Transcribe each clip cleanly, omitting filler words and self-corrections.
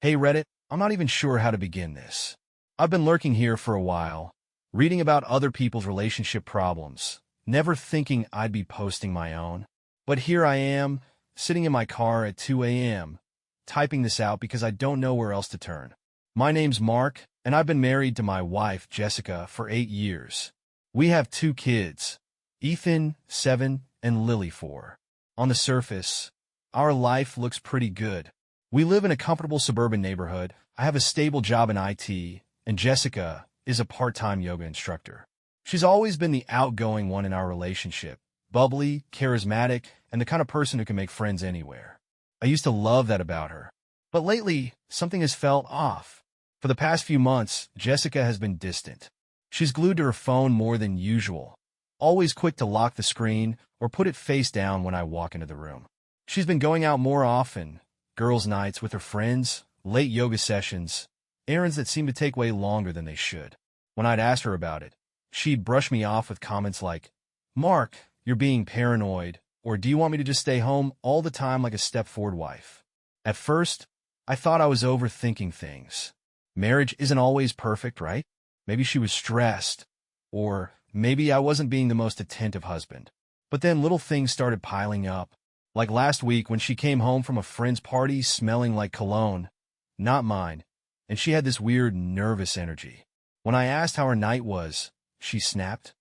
Hey Reddit, I'm not even sure how to begin this. I've been lurking here for a while, reading about other people's relationship problems, never thinking I'd be posting my own. But here I am, sitting in my car at 2 a.m., typing this out because I don't know where else to turn. My name's Mark, and I've been married to my wife, Jessica, for 8 years. We have 2 kids, Ethan, 7, and Lily, 4. On the surface, our life looks pretty good. We live in a comfortable suburban neighborhood. I have a stable job in IT, and Jessica is a part-time yoga instructor. She's always been the outgoing one in our relationship, bubbly, charismatic, and the kind of person who can make friends anywhere. I used to love that about her. But lately, something has felt off. For the past few months, Jessica has been distant. She's glued to her phone more than usual, always quick to lock the screen or put it face down when I walk into the room. She's been going out more often, girls' nights with her friends, late yoga sessions, errands that seem to take way longer than they should. When I'd ask her about it, she'd brush me off with comments like, "Mark, you're being paranoid," or "Do you want me to just stay home all the time like a step-forward wife?" At first, I thought I was overthinking things. Marriage isn't always perfect, right? Maybe she was stressed, or maybe I wasn't being the most attentive husband. But then little things started piling up. Like last week when she came home from a friend's party smelling like cologne, not mine, and she had this weird nervous energy. When I asked how her night was, she snapped,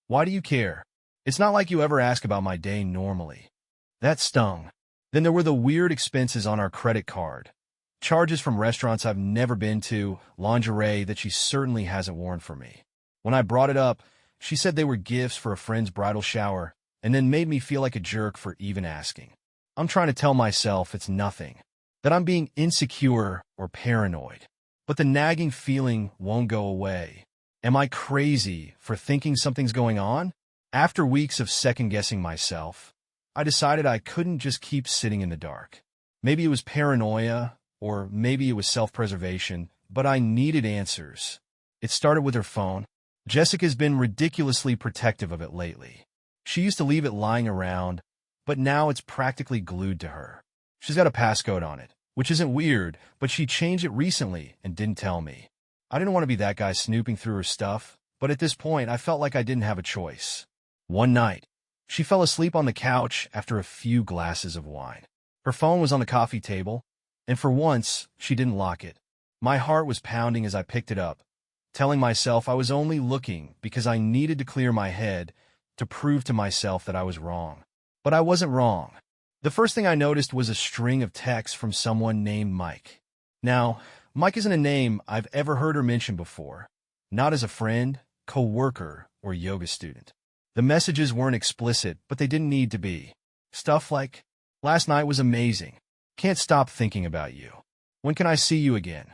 "Why do you care? It's not like you ever ask about my day normally." That stung. Then there were the weird expenses on our credit card. Charges from restaurants I've never been to, lingerie that she certainly hasn't worn for me. When I brought it up, she said they were gifts for a friend's bridal shower, and then made me feel like a jerk for even asking. I'm trying to tell myself it's nothing, that I'm being insecure or paranoid. But the nagging feeling won't go away. Am I crazy for thinking something's going on? After weeks of second-guessing myself, I decided I couldn't just keep sitting in the dark. Maybe it was paranoia, or maybe it was self-preservation, but I needed answers. It started with her phone. Jessica's been ridiculously protective of it lately. She used to leave it lying around, but now it's practically glued to her. She's got a passcode on it, which isn't weird, but she changed it recently and didn't tell me. I didn't want to be that guy snooping through her stuff, but at this point I felt like I didn't have a choice. One night, she fell asleep on the couch after a few glasses of wine. Her phone was on the coffee table, and for once, she didn't lock it. My heart was pounding as I picked it up, telling myself I was only looking because I needed to clear my head to prove to myself that I was wrong. But I wasn't wrong. The first thing I noticed was a string of texts from someone named Mike. Now, Mike isn't a name I've ever heard her mention before, not as a friend, co-worker, or yoga student. The messages weren't explicit, but they didn't need to be. Stuff like, "Last night was amazing. Can't stop thinking about you. When can I see you again?"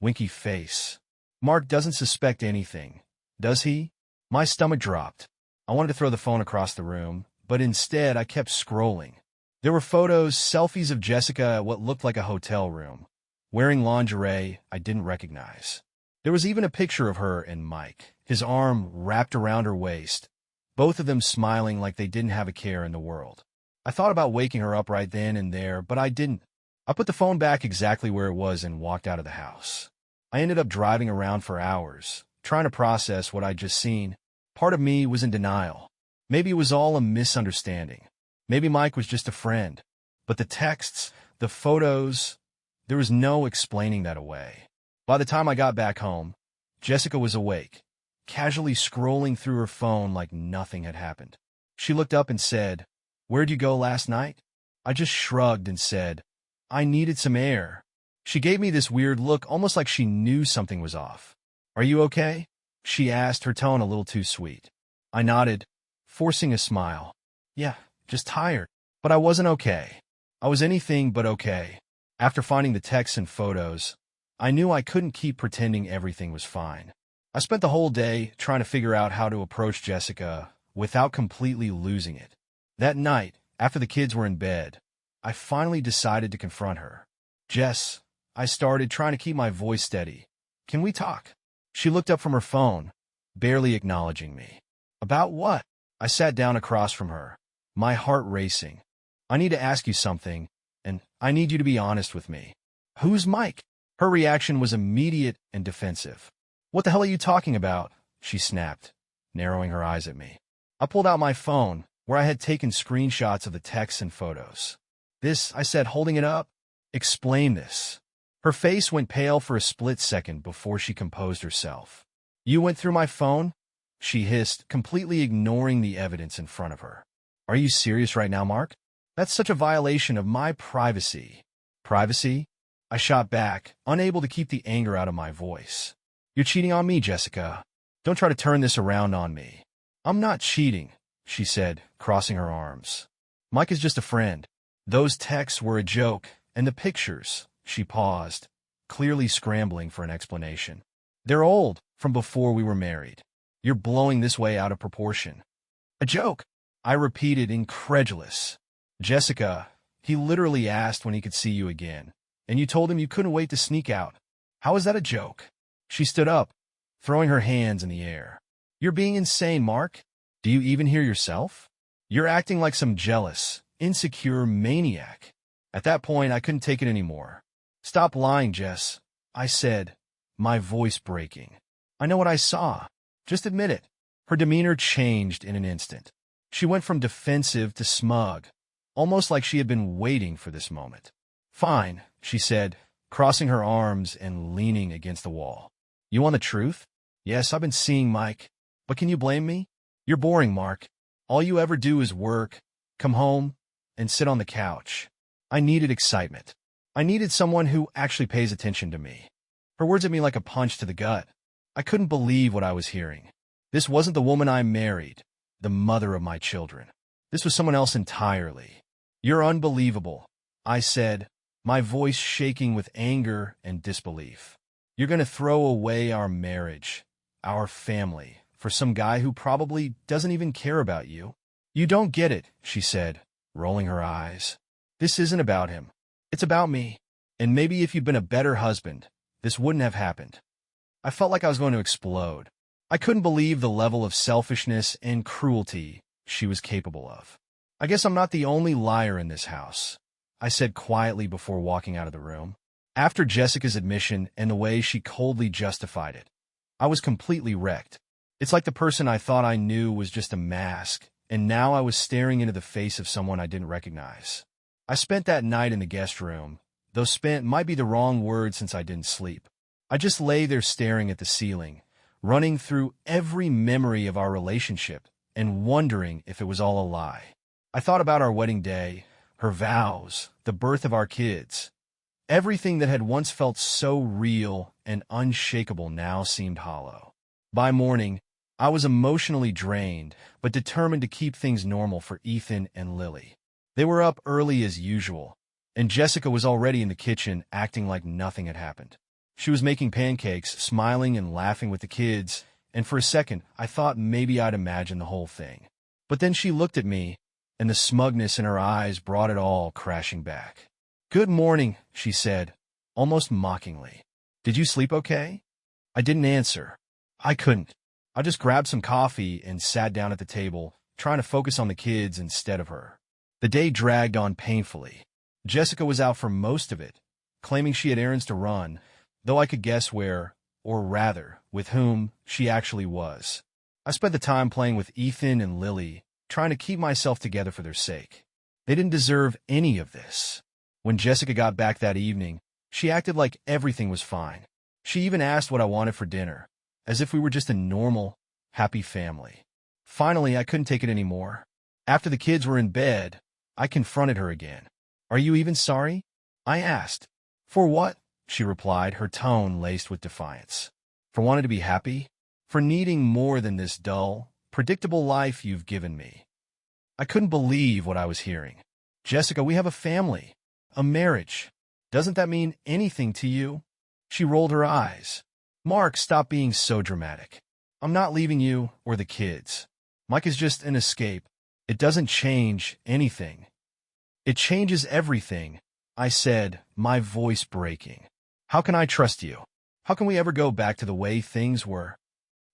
Winky face. Mark doesn't suspect anything, does he? My stomach dropped. I wanted to throw the phone across the room, but instead I kept scrolling. There were photos, selfies of Jessica at what looked like a hotel room, wearing lingerie I didn't recognize. There was even a picture of her and Mike, his arm wrapped around her waist, both of them smiling like they didn't have a care in the world. I thought about waking her up right then and there, but I didn't. I put the phone back exactly where it was and walked out of the house. I ended up driving around for hours, trying to process what I'd just seen. Part of me was in denial. Maybe it was all a misunderstanding. Maybe Mike was just a friend. But the texts, the photos, there was no explaining that away. By the time I got back home, Jessica was awake, casually scrolling through her phone like nothing had happened. She looked up and said, "Where'd you go last night?" I just shrugged and said, "I needed some air." She gave me this weird look, almost like she knew something was off. "Are you okay?" she asked, her tone a little too sweet. I nodded, forcing a smile. "Yeah, just tired." But I wasn't okay. I was anything but okay. After finding the texts and photos, I knew I couldn't keep pretending everything was fine. I spent the whole day trying to figure out how to approach Jessica without completely losing it. That night, after the kids were in bed, I finally decided to confront her. "Jess," I started, trying to keep my voice steady, "can we talk?" She looked up from her phone, barely acknowledging me. "About what?" I sat down across from her, my heart racing. "I need to ask you something, and I need you to be honest with me." "Who's Mike?" Her reaction was immediate and defensive. "What the hell are you talking about?" she snapped, narrowing her eyes at me. I pulled out my phone, where I had taken screenshots of the texts and photos. "This," I said, holding it up. "Explain this." Her face went pale for a split second before she composed herself. "You went through my phone?" she hissed, completely ignoring the evidence in front of her. "Are you serious right now, Mark? That's such a violation of my privacy." "Privacy?" I shot back, unable to keep the anger out of my voice. "You're cheating on me, Jessica. Don't try to turn this around on me." "I'm not cheating," she said, crossing her arms. "Mike is just a friend. Those texts were a joke, and the pictures," she paused, clearly scrambling for an explanation. "They're old, from before we were married. You're blowing this way out of proportion." "A joke?" I repeated, incredulous. "Jessica, he literally asked when he could see you again, and you told him you couldn't wait to sneak out. How is that a joke?" She stood up, throwing her hands in the air. "You're being insane, Mark. Do you even hear yourself? You're acting like some jealous, insecure maniac." At that point, I couldn't take it anymore. "Stop lying, Jess," I said, my voice breaking. "I know what I saw. Just admit it." Her demeanor changed in an instant. She went from defensive to smug, almost like she had been waiting for this moment. "Fine," she said, crossing her arms and leaning against the wall. "You want the truth? Yes, I've been seeing Mike. But can you blame me? You're boring, Mark. All you ever do is work, come home, and sit on the couch." I needed excitement. I needed someone who actually pays attention to me. Her words hit me like a punch to the gut. I couldn't believe what I was hearing. This wasn't the woman I married, the mother of my children. This was someone else entirely. "You're unbelievable," I said, my voice shaking with anger and disbelief. "You're going to throw away our marriage, our family, for some guy who probably doesn't even care about you." "You don't get it," she said, rolling her eyes. "This isn't about him. It's about me. And maybe if you'd been a better husband, this wouldn't have happened." I felt like I was going to explode. I couldn't believe the level of selfishness and cruelty she was capable of. "I guess I'm not the only liar in this house," I said quietly before walking out of the room. After Jessica's admission and the way she coldly justified it, I was completely wrecked. It's like the person I thought I knew was just a mask, and now I was staring into the face of someone I didn't recognize. I spent that night in the guest room, though spent might be the wrong word since I didn't sleep. I just lay there staring at the ceiling, running through every memory of our relationship and wondering if it was all a lie. I thought about our wedding day, her vows, the birth of our kids. Everything that had once felt so real and unshakable now seemed hollow. By morning, I was emotionally drained, but determined to keep things normal for Ethan and Lily. They were up early as usual, and Jessica was already in the kitchen acting like nothing had happened. She was making pancakes, smiling and laughing with the kids, and for a second I thought maybe I'd imagined the whole thing. But then she looked at me, and the smugness in her eyes brought it all crashing back. "Good morning," she said, almost mockingly. "Did you sleep okay?" I didn't answer. I couldn't. I just grabbed some coffee and sat down at the table, trying to focus on the kids instead of her. The day dragged on painfully. Jessica was out for most of it, claiming she had errands to run, though I could guess where, or rather, with whom, she actually was. I spent the time playing with Ethan and Lily, trying to keep myself together for their sake. They didn't deserve any of this. When Jessica got back that evening, she acted like everything was fine. She even asked what I wanted for dinner, as if we were just a normal, happy family. Finally, I couldn't take it anymore. After the kids were in bed, I confronted her again. "Are you even sorry?" I asked. "For what?" she replied, her tone laced with defiance. "For wanting to be happy? For needing more than this dull, predictable life you've given me?" I couldn't believe what I was hearing. "Jessica, we have a family, a marriage. Doesn't that mean anything to you?" She rolled her eyes. "Mark, stop being so dramatic. I'm not leaving you or the kids. Mike is just an escape. It doesn't change anything." "It changes everything," I said, my voice breaking. "How can I trust you? How can we ever go back to the way things were?"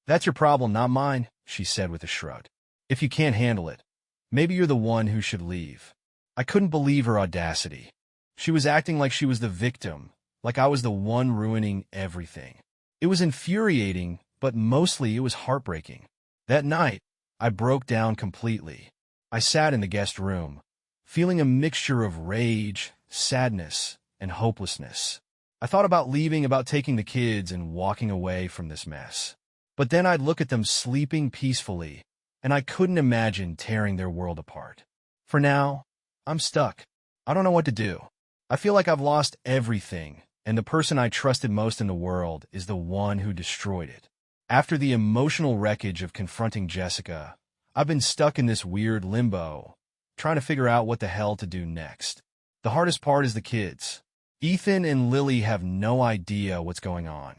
"That's your problem, not mine," she said with a shrug. "If you can't handle it, maybe you're the one who should leave." I couldn't believe her audacity. She was acting like she was the victim, like I was the one ruining everything. It was infuriating, but mostly it was heartbreaking. That night, I broke down completely. I sat in the guest room, feeling a mixture of rage, sadness, and hopelessness. I thought about leaving, about taking the kids and walking away from this mess. But then I'd look at them sleeping peacefully, and I couldn't imagine tearing their world apart. For now, I'm stuck. I don't know what to do. I feel like I've lost everything, and the person I trusted most in the world is the one who destroyed it. After the emotional wreckage of confronting Jessica, I've been stuck in this weird limbo, trying to figure out what the hell to do next. The hardest part is the kids. Ethan and Lily have no idea what's going on,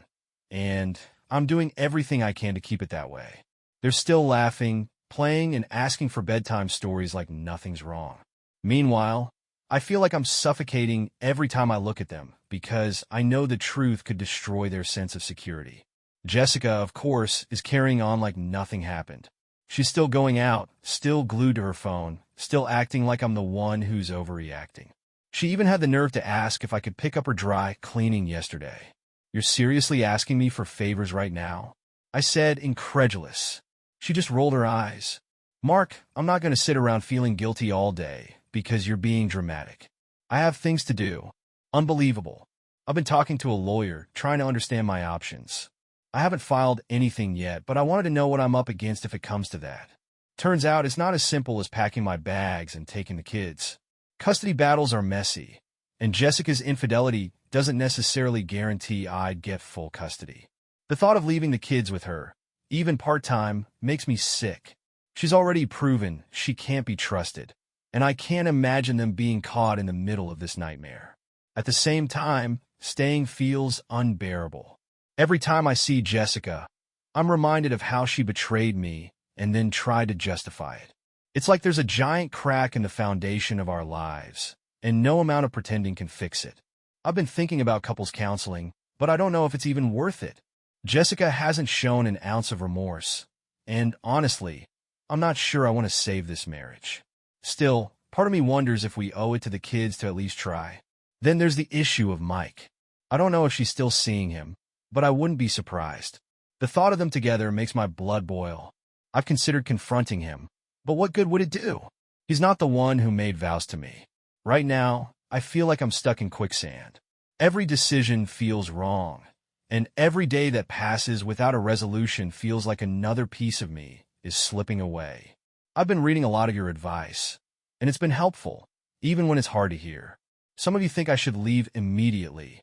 and I'm doing everything I can to keep it that way. They're still laughing, playing, and asking for bedtime stories like nothing's wrong. Meanwhile, I feel like I'm suffocating every time I look at them because I know the truth could destroy their sense of security. Jessica, of course, is carrying on like nothing happened. She's still going out, still glued to her phone, still acting like I'm the one who's overreacting. She even had the nerve to ask if I could pick up her dry cleaning yesterday. You're seriously asking me for favors right now? I said, incredulous. She just rolled her eyes. Mark, I'm not going to sit around feeling guilty all day because you're being dramatic. I have things to do. Unbelievable. I've been talking to a lawyer, trying to understand my options. I haven't filed anything yet, but I wanted to know what I'm up against if it comes to that. Turns out it's not as simple as packing my bags and taking the kids. Custody battles are messy, and Jessica's infidelity doesn't necessarily guarantee I'd get full custody. The thought of leaving the kids with her, even part-time, makes me sick. She's already proven she can't be trusted, and I can't imagine them being caught in the middle of this nightmare. At the same time, staying feels unbearable. Every time I see Jessica, I'm reminded of how she betrayed me and then tried to justify it. It's like there's a giant crack in the foundation of our lives, and no amount of pretending can fix it. I've been thinking about couples counseling, but I don't know if it's even worth it. Jessica hasn't shown an ounce of remorse, and honestly, I'm not sure I want to save this marriage. Still, part of me wonders if we owe it to the kids to at least try. Then there's the issue of Mike. I don't know if she's still seeing him, but I wouldn't be surprised. The thought of them together makes my blood boil. I've considered confronting him, but what good would it do? He's not the one who made vows to me. Right now, I feel like I'm stuck in quicksand. Every decision feels wrong, and every day that passes without a resolution feels like another piece of me is slipping away. I've been reading a lot of your advice, and it's been helpful, even when it's hard to hear. Some of you think I should leave immediately.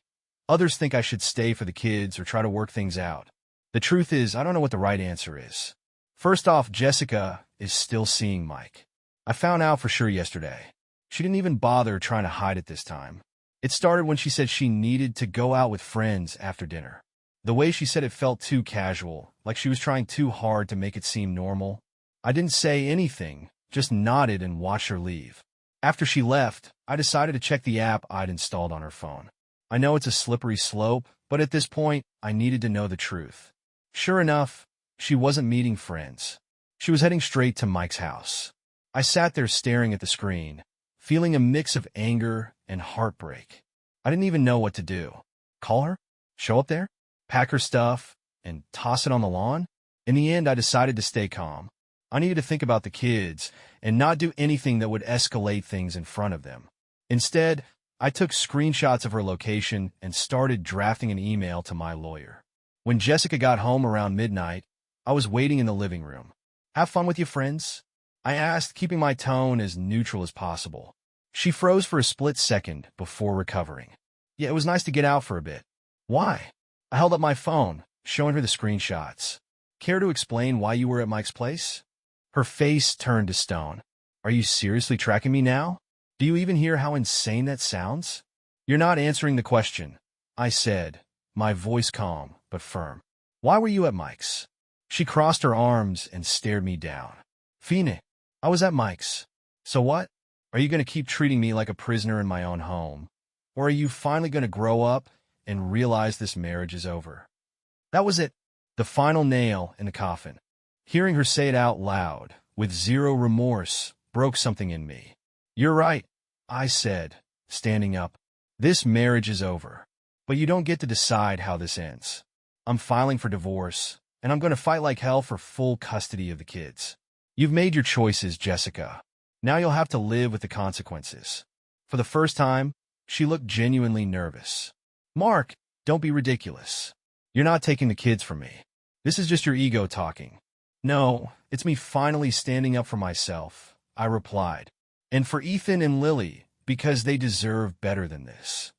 Others think I should stay for the kids or try to work things out. The truth is, I don't know what the right answer is. First off, Jessica is still seeing Mike. I found out for sure yesterday. She didn't even bother trying to hide it this time. It started when she said she needed to go out with friends after dinner. The way she said it felt too casual, like she was trying too hard to make it seem normal. I didn't say anything, just nodded and watched her leave. After she left, I decided to check the app I'd installed on her phone. I know it's a slippery slope, but at this point, I needed to know the truth. Sure enough, she wasn't meeting friends. She was heading straight to Mike's house. I sat there staring at the screen, feeling a mix of anger and heartbreak. I didn't even know what to do. Call her? Show up there? Pack her stuff? And toss it on the lawn? In the end, I decided to stay calm. I needed to think about the kids and not do anything that would escalate things in front of them. Instead, I took screenshots of her location and started drafting an email to my lawyer. When Jessica got home around midnight, I was waiting in the living room. Have fun with your friends? I asked, keeping my tone as neutral as possible. She froze for a split second before recovering. Yeah, it was nice to get out for a bit. Why? I held up my phone, showing her the screenshots. Care to explain why you were at Mike's place? Her face turned to stone. Are you seriously tracking me now? Do you even hear how insane that sounds? You're not answering the question, I said, my voice calm but firm. Why were you at Mike's? She crossed her arms and stared me down. Fine, I was at Mike's. So what? Are you going to keep treating me like a prisoner in my own home? Or are you finally going to grow up and realize this marriage is over? That was it, the final nail in the coffin. Hearing her say it out loud, with zero remorse, broke something in me. You're right, I said, standing up. This marriage is over. But you don't get to decide how this ends. I'm filing for divorce, and I'm going to fight like hell for full custody of the kids. You've made your choices, Jessica. Now you'll have to live with the consequences. For the first time, she looked genuinely nervous. Mark, don't be ridiculous. You're not taking the kids from me. This is just your ego talking. No, it's me finally standing up for myself, I replied. And for Ethan and Lily, because they deserve better than this.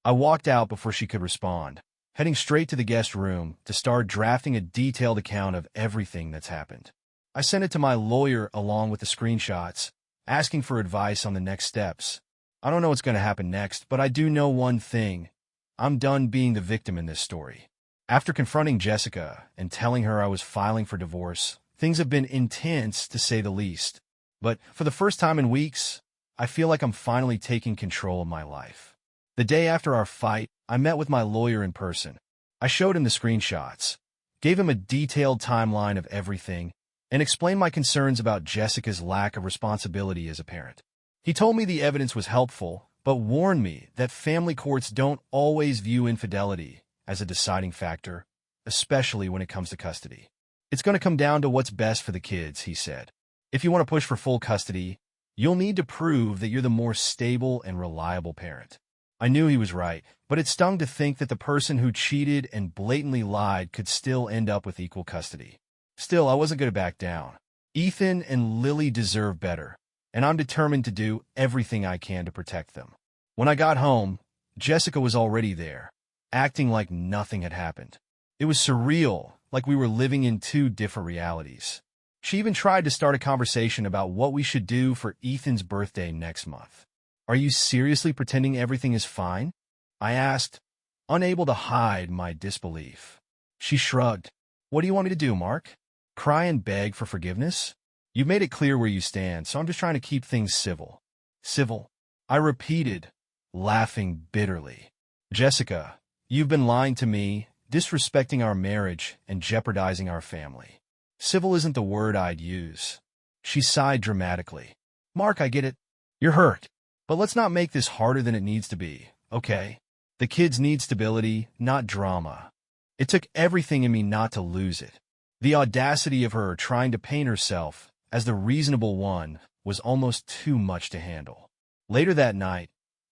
I walked out before she could respond, heading straight to the guest room to start drafting a detailed account of everything that's happened. I sent it to my lawyer along with the screenshots, asking for advice on the next steps. I don't know what's going to happen next, but I do know one thing. I'm done being the victim in this story. After confronting Jessica and telling her I was filing for divorce, things have been intense to say the least. But for the first time in weeks, I feel like I'm finally taking control of my life. The day after our fight, I met with my lawyer in person. I showed him the screenshots, gave him a detailed timeline of everything, and explained my concerns about Jessica's lack of responsibility as a parent. He told me the evidence was helpful, but warned me that family courts don't always view infidelity as a deciding factor, especially when it comes to custody. It's going to come down to what's best for the kids, he said. If you want to push for full custody, you'll need to prove that you're the more stable and reliable parent. I knew he was right, but it stung to think that the person who cheated and blatantly lied could still end up with equal custody. Still, I wasn't going to back down. Ethan and Lily deserve better, and I'm determined to do everything I can to protect them. When I got home, Jessica was already there, acting like nothing had happened. It was surreal, like we were living in two different realities. She even tried to start a conversation about what we should do for Ethan's birthday next month. Are you seriously pretending everything is fine? I asked, unable to hide my disbelief. She shrugged. What do you want me to do, Mark? Cry and beg for forgiveness? You've made it clear where you stand, so I'm just trying to keep things civil. Civil? I repeated, laughing bitterly. Jessica, you've been lying to me, disrespecting our marriage, and jeopardizing our family. Civil isn't the word I'd use. She sighed dramatically. Mark, I get it. You're hurt. But let's not make this harder than it needs to be, okay? The kids need stability, not drama. It took everything in me not to lose it. The audacity of her trying to paint herself as the reasonable one was almost too much to handle. Later that night,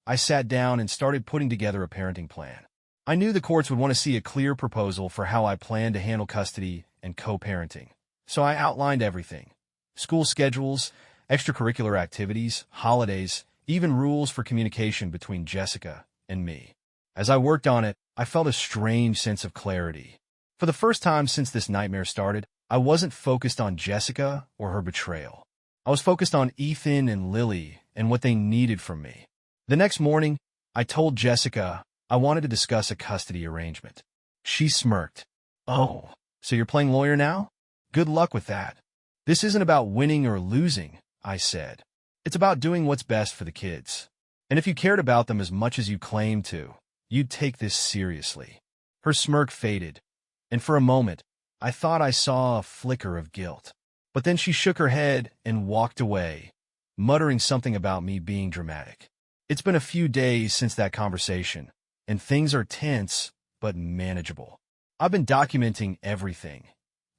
I sat down and started putting together a parenting plan. I knew the courts would want to see a clear proposal for how I planned to handle custody and co-parenting. So I outlined everything. School schedules, extracurricular activities, holidays, even rules for communication between Jessica and me. As I worked on it, I felt a strange sense of clarity. For the first time since this nightmare started, I wasn't focused on Jessica or her betrayal. I was focused on Ethan and Lily and what they needed from me. The next morning, I told Jessica I wanted to discuss a custody arrangement. She smirked. Oh, so you're playing lawyer now? Good luck with that. This isn't about winning or losing, I said. It's about doing what's best for the kids. And if you cared about them as much as you claim to, you'd take this seriously. Her smirk faded, and for a moment, I thought I saw a flicker of guilt. But then she shook her head and walked away, muttering something about me being dramatic. It's been a few days since that conversation, and things are tense but manageable. I've been documenting everything.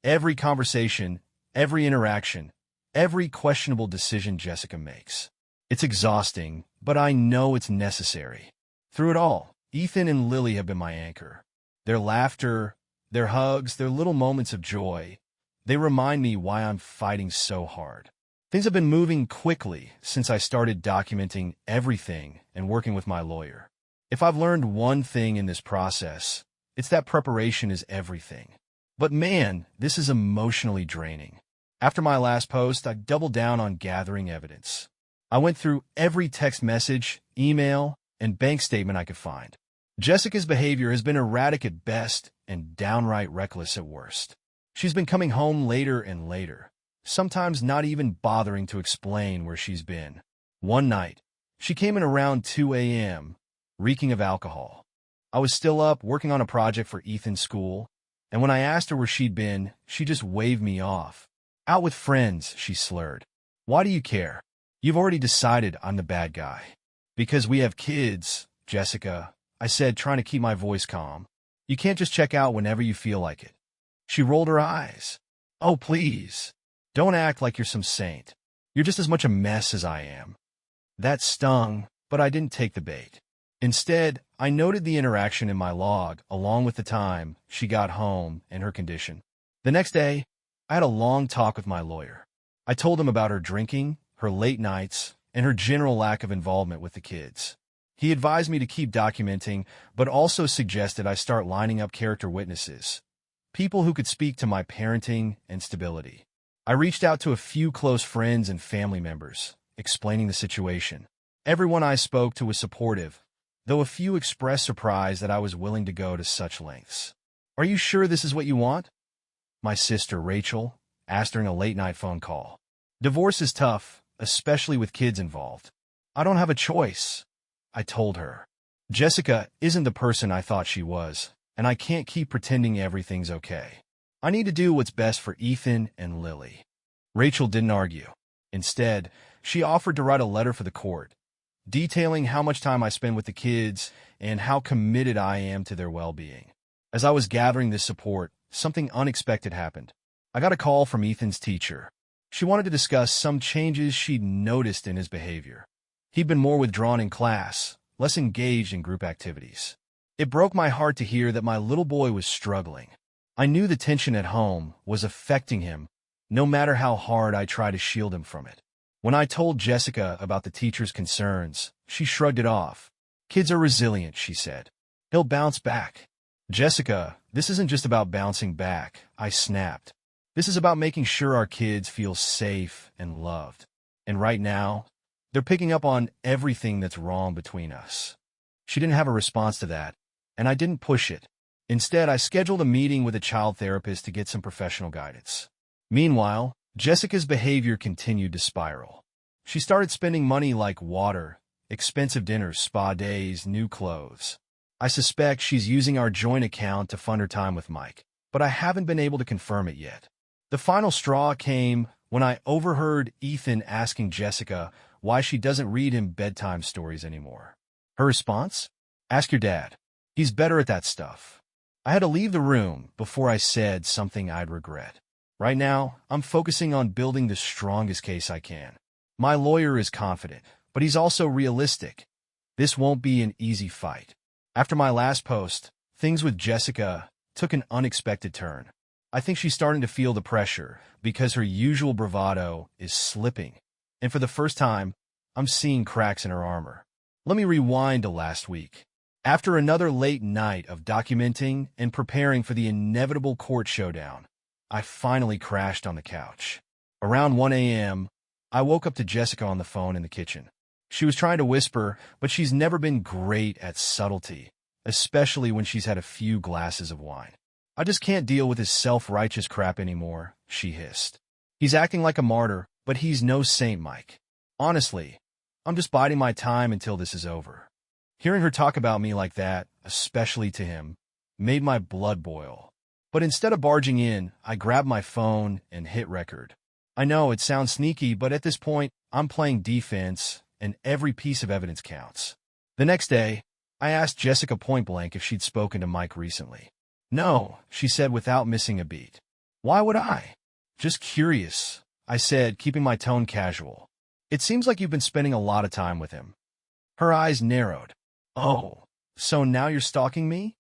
Every conversation, every interaction, every questionable decision Jessica makes. It's exhausting, but I know it's necessary. Through it all, Ethan and Lily have been my anchor. Their laughter, their hugs, their little moments of joy, they remind me why I'm fighting so hard. Things have been moving quickly since I started documenting everything and working with my lawyer. If I've learned one thing in this process, it's that preparation is everything. But man, this is emotionally draining. After my last post, I doubled down on gathering evidence. I went through every text message, email, and bank statement I could find. Jessica's behavior has been erratic at best and downright reckless at worst. She's been coming home later and later, sometimes not even bothering to explain where she's been. One night, she came in around 2 a.m., reeking of alcohol. I was still up working on a project for Ethan's school, and when I asked her where she'd been, she just waved me off. Out with friends, she slurred. Why do you care? You've already decided I'm the bad guy. Because we have kids, Jessica, I said, trying to keep my voice calm. You can't just check out whenever you feel like it. She rolled her eyes. Oh, please. Don't act like you're some saint. You're just as much a mess as I am. That stung, but I didn't take the bait. Instead, I noted the interaction in my log, along with the time she got home and her condition. The next day, I had a long talk with my lawyer. I told him about her drinking, her late nights, and her general lack of involvement with the kids. He advised me to keep documenting, but also suggested I start lining up character witnesses, people who could speak to my parenting and stability. I reached out to a few close friends and family members, explaining the situation. Everyone I spoke to was supportive, though a few expressed surprise that I was willing to go to such lengths. Are you sure this is what you want? My sister, Rachel, asked during a late-night phone call. Divorce is tough, especially with kids involved. I don't have a choice, I told her. Jessica isn't the person I thought she was, and I can't keep pretending everything's okay. I need to do what's best for Ethan and Lily. Rachel didn't argue. Instead, she offered to write a letter for the court, detailing how much time I spend with the kids and how committed I am to their well-being. As I was gathering this support, something unexpected happened. I got a call from Ethan's teacher. She wanted to discuss some changes she'd noticed in his behavior. He'd been more withdrawn in class, less engaged in group activities. It broke my heart to hear that my little boy was struggling. I knew the tension at home was affecting him, no matter how hard I tried to shield him from it. When I told Jessica about the teacher's concerns, she shrugged it off. Kids are resilient, she said. He'll bounce back. Jessica, this isn't just about bouncing back, I snapped. This is about making sure our kids feel safe and loved. And right now, they're picking up on everything that's wrong between us. She didn't have a response to that, and I didn't push it. Instead, I scheduled a meeting with a child therapist to get some professional guidance. Meanwhile, Jessica's behavior continued to spiral. She started spending money like water, expensive dinners, spa days, new clothes. I suspect she's using our joint account to fund her time with Mike, but I haven't been able to confirm it yet. The final straw came when I overheard Ethan asking Jessica why she doesn't read him bedtime stories anymore. Her response? Ask your dad. He's better at that stuff. I had to leave the room before I said something I'd regret. Right now, I'm focusing on building the strongest case I can. My lawyer is confident, but he's also realistic. This won't be an easy fight. After my last post, things with Jessica took an unexpected turn. I think she's starting to feel the pressure because her usual bravado is slipping. And for the first time, I'm seeing cracks in her armor. Let me rewind to last week. After another late night of documenting and preparing for the inevitable court showdown, I finally crashed on the couch. Around 1 a.m., I woke up to Jessica on the phone in the kitchen. She was trying to whisper, but she's never been great at subtlety, especially when she's had a few glasses of wine. I just can't deal with his self-righteous crap anymore, she hissed. He's acting like a martyr, but he's no saint, Mike. Honestly, I'm just biding my time until this is over. Hearing her talk about me like that, especially to him, made my blood boil. But instead of barging in, I grabbed my phone and hit record. I know it sounds sneaky, but at this point, I'm playing defense, and every piece of evidence counts. The next day, I asked Jessica point-blank if she'd spoken to Mike recently. No, she said without missing a beat. Why would I? Just curious, I said, keeping my tone casual. It seems like you've been spending a lot of time with him. Her eyes narrowed. Oh, so now you're stalking me?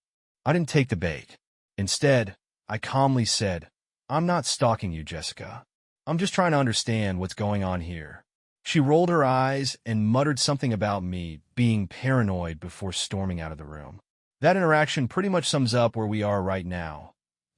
I didn't take the bait. Instead, I calmly said, I'm not stalking you, Jessica. I'm just trying to understand what's going on here. She rolled her eyes and muttered something about me being paranoid before storming out of the room. That interaction pretty much sums up where we are right now.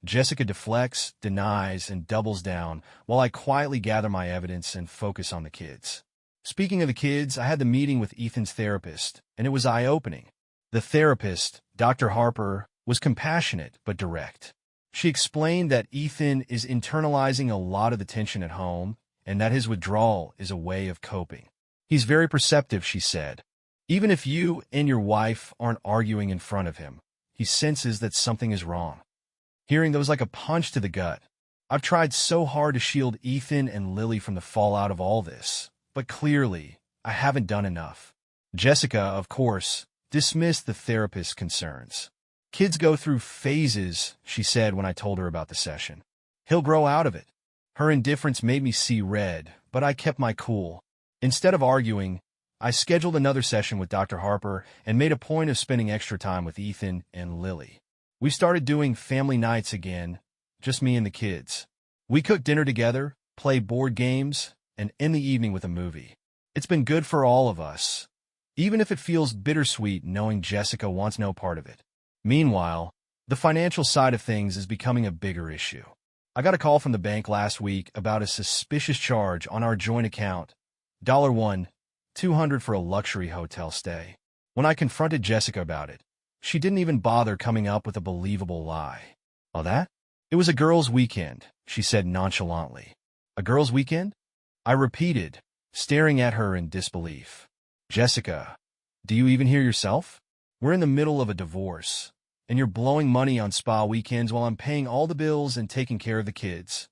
Jessica deflects, denies, and doubles down while I quietly gather my evidence and focus on the kids. Speaking of the kids, I had the meeting with Ethan's therapist, and it was eye-opening. The therapist, Dr. Harper, was compassionate but direct. She explained that Ethan is internalizing a lot of the tension at home and that his withdrawal is a way of coping. He's very perceptive, she said. Even if you and your wife aren't arguing in front of him, he senses that something is wrong. Hearing that was like a punch to the gut. I've tried so hard to shield Ethan and Lily from the fallout of all this, but clearly, I haven't done enough. Jessica, of course, dismissed the therapist's concerns. Kids go through phases, she said when I told her about the session. He'll grow out of it. Her indifference made me see red, but I kept my cool. Instead of arguing, I scheduled another session with Dr. Harper and made a point of spending extra time with Ethan and Lily. We started doing family nights again, just me and the kids. We cook dinner together, play board games, and end the evening with a movie. It's been good for all of us, even if it feels bittersweet knowing Jessica wants no part of it. Meanwhile, the financial side of things is becoming a bigger issue. I got a call from the bank last week about a suspicious charge on our joint account. $200 for a luxury hotel stay. When I confronted Jessica about it, she didn't even bother coming up with a believable lie. Oh, that? It was a girls' weekend, she said nonchalantly. A girls' weekend? I repeated, staring at her in disbelief. Jessica, do you even hear yourself? We're in the middle of a divorce, and you're blowing money on spa weekends while I'm paying all the bills and taking care of the kids.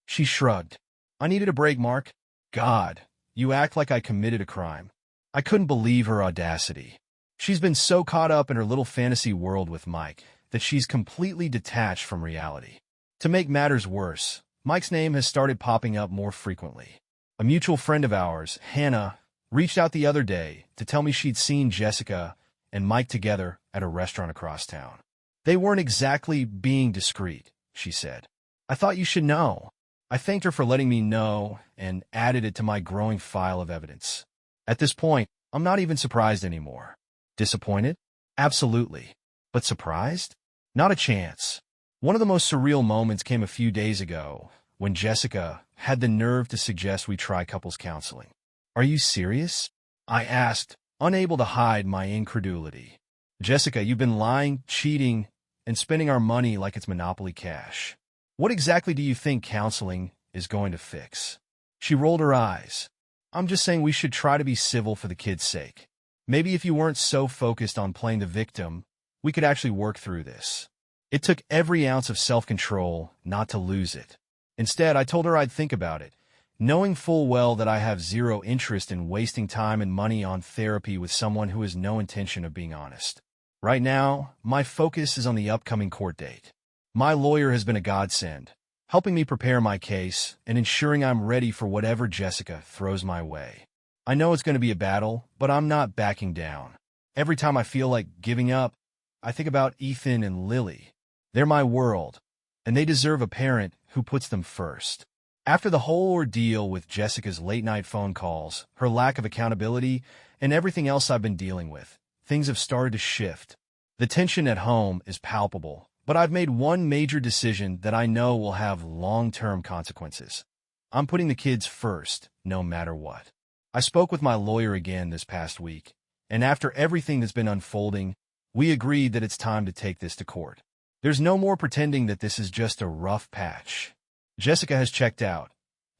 She shrugged. I needed a break, Mark. God, you act like I committed a crime. I couldn't believe her audacity. She's been so caught up in her little fantasy world with Mike that she's completely detached from reality. To make matters worse, Mike's name has started popping up more frequently. A mutual friend of ours, Hannah, reached out the other day to tell me she'd seen Jessica and Mike together at a restaurant across town. They weren't exactly being discreet, she said. I thought you should know. I thanked her for letting me know and added it to my growing file of evidence. At this point, I'm not even surprised anymore. Disappointed? Absolutely. But surprised? Not a chance. One of the most surreal moments came a few days ago when Jessica had the nerve to suggest we try couples counseling. Are you serious? I asked, unable to hide my incredulity. Jessica, you've been lying, cheating, and spending our money like it's Monopoly cash. What exactly do you think counseling is going to fix? She rolled her eyes. I'm just saying we should try to be civil for the kids' sake. Maybe if you weren't so focused on playing the victim, we could actually work through this. It took every ounce of self-control not to lose it. Instead, I told her I'd think about it, knowing full well that I have zero interest in wasting time and money on therapy with someone who has no intention of being honest. Right now, my focus is on the upcoming court date. My lawyer has been a godsend, helping me prepare my case and ensuring I'm ready for whatever Jessica throws my way. I know it's going to be a battle, but I'm not backing down. Every time I feel like giving up, I think about Ethan and Lily. They're my world, and they deserve a parent who puts them first. After the whole ordeal with Jessica's late-night phone calls, her lack of accountability, and everything else I've been dealing with, things have started to shift. The tension at home is palpable, but I've made one major decision that I know will have long-term consequences. I'm putting the kids first, no matter what. I spoke with my lawyer again this past week, and after everything that's been unfolding, we agreed that it's time to take this to court. There's no more pretending that this is just a rough patch. Jessica has checked out,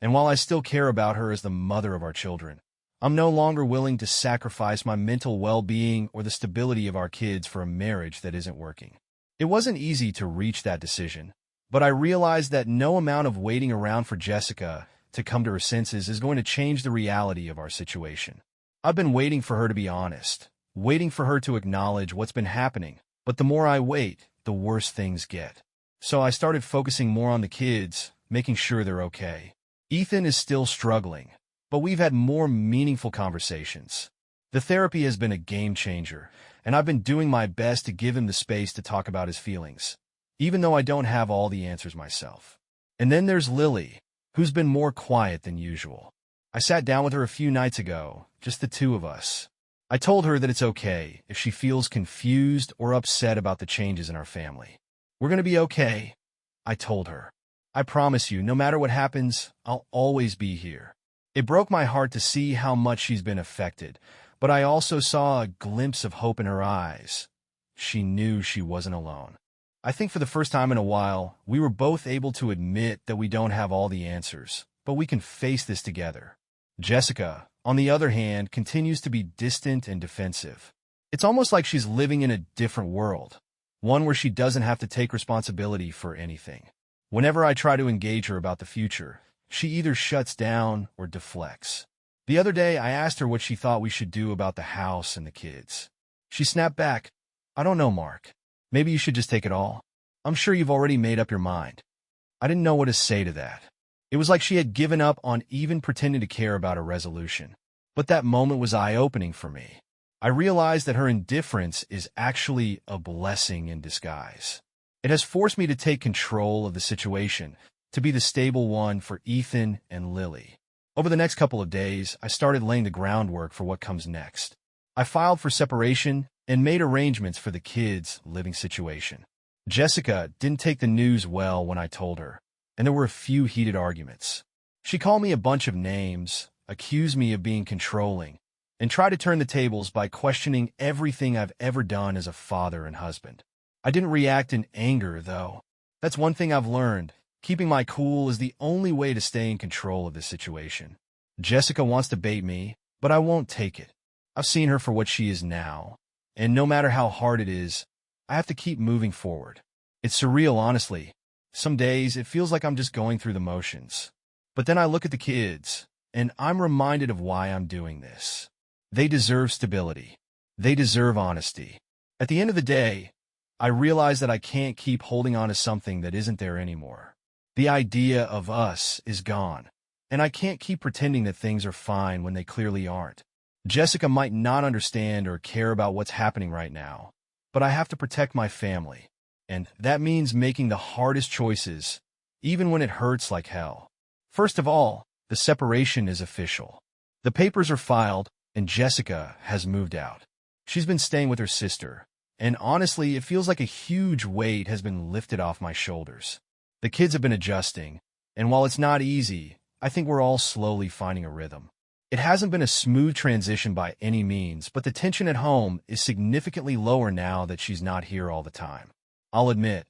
and while I still care about her as the mother of our children, I'm no longer willing to sacrifice my mental well-being or the stability of our kids for a marriage that isn't working. It wasn't easy to reach that decision, but I realized that no amount of waiting around for Jessica to come to her senses is going to change the reality of our situation. I've been waiting for her to be honest, waiting for her to acknowledge what's been happening, but the more I wait, the worse things get. So I started focusing more on the kids, making sure they're okay. Ethan is still struggling, but we've had more meaningful conversations. The therapy has been a game changer, and I've been doing my best to give him the space to talk about his feelings, even though I don't have all the answers myself. And then there's Lily, who's been more quiet than usual. I sat down with her a few nights ago, just the two of us. I told her that it's okay if she feels confused or upset about the changes in our family. We're going to be okay, I told her. I promise you, no matter what happens, I'll always be here. It broke my heart to see how much she's been affected, but I also saw a glimpse of hope in her eyes. She knew she wasn't alone. I think for the first time in a while, we were both able to admit that we don't have all the answers, but we can face this together. Jessica, on the other hand, continues to be distant and defensive. It's almost like she's living in a different world, one where she doesn't have to take responsibility for anything. Whenever I try to engage her about the future, she either shuts down or deflects. The other day, I asked her what she thought we should do about the house and the kids. She snapped back, "I don't know, Mark. Maybe you should just take it all. I'm sure you've already made up your mind." I didn't know what to say to that. It was like she had given up on even pretending to care about a resolution. But that moment was eye-opening for me. I realized that her indifference is actually a blessing in disguise. It has forced me to take control of the situation, to be the stable one for Ethan and Lily. Over the next couple of days, I started laying the groundwork for what comes next. I filed for separation and made arrangements for the kids' living situation. Jessica didn't take the news well when I told her, and there were a few heated arguments. She called me a bunch of names, accused me of being controlling, and tried to turn the tables by questioning everything I've ever done as a father and husband. I didn't react in anger, though. That's one thing I've learned. Keeping my cool is the only way to stay in control of this situation. Jessica wants to bait me, but I won't take it. I've seen her for what she is now, and no matter how hard it is, I have to keep moving forward. It's surreal, honestly. Some days, it feels like I'm just going through the motions. But then I look at the kids, and I'm reminded of why I'm doing this. They deserve stability. They deserve honesty. At the end of the day, I realize that I can't keep holding on to something that isn't there anymore. The idea of us is gone, and I can't keep pretending that things are fine when they clearly aren't. Jessica might not understand or care about what's happening right now, but I have to protect my family, and that means making the hardest choices, even when it hurts like hell. First of all, the separation is official. The papers are filed, and Jessica has moved out. She's been staying with her sister, and honestly, it feels like a huge weight has been lifted off my shoulders. The kids have been adjusting, and while it's not easy, I think we're all slowly finding a rhythm. It hasn't been a smooth transition by any means, but the tension at home is significantly lower now that she's not here all the time. I'll admit,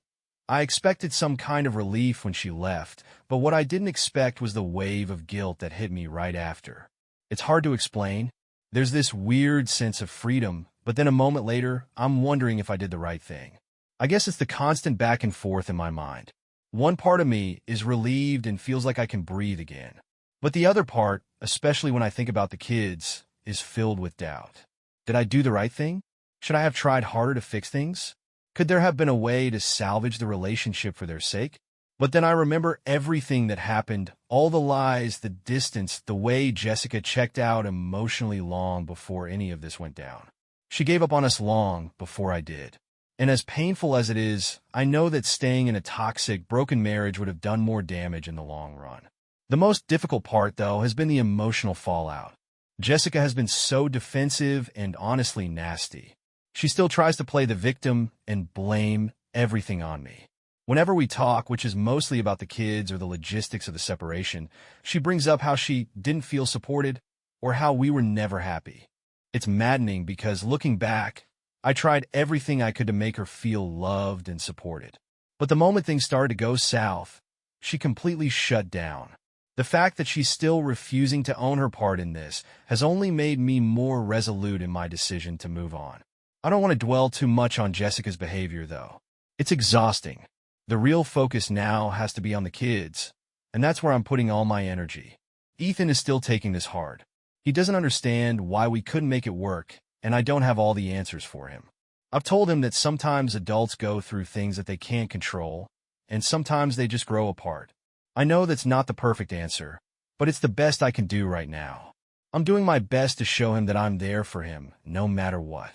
I expected some kind of relief when she left, but what I didn't expect was the wave of guilt that hit me right after. It's hard to explain. There's this weird sense of freedom, but then a moment later, I'm wondering if I did the right thing. I guess it's the constant back and forth in my mind. One part of me is relieved and feels like I can breathe again. But the other part, especially when I think about the kids, is filled with doubt. Did I do the right thing? Should I have tried harder to fix things? Could there have been a way to salvage the relationship for their sake? But then I remember everything that happened, all the lies, the distance, the way Jessica checked out emotionally long before any of this went down. She gave up on us long before I did. And as painful as it is, I know that staying in a toxic, broken marriage would have done more damage in the long run. The most difficult part, though, has been the emotional fallout. Jessica has been so defensive and honestly nasty. She still tries to play the victim and blame everything on me. Whenever we talk, which is mostly about the kids or the logistics of the separation, she brings up how she didn't feel supported or how we were never happy. It's maddening because looking back, I tried everything I could to make her feel loved and supported. But the moment things started to go south, she completely shut down. The fact that she's still refusing to own her part in this has only made me more resolute in my decision to move on. I don't want to dwell too much on Jessica's behavior, though. It's exhausting. The real focus now has to be on the kids, and that's where I'm putting all my energy. Ethan is still taking this hard. He doesn't understand why we couldn't make it work, and I don't have all the answers for him. I've told him that sometimes adults go through things that they can't control, and sometimes they just grow apart. I know that's not the perfect answer, but it's the best I can do right now. I'm doing my best to show him that I'm there for him, no matter what.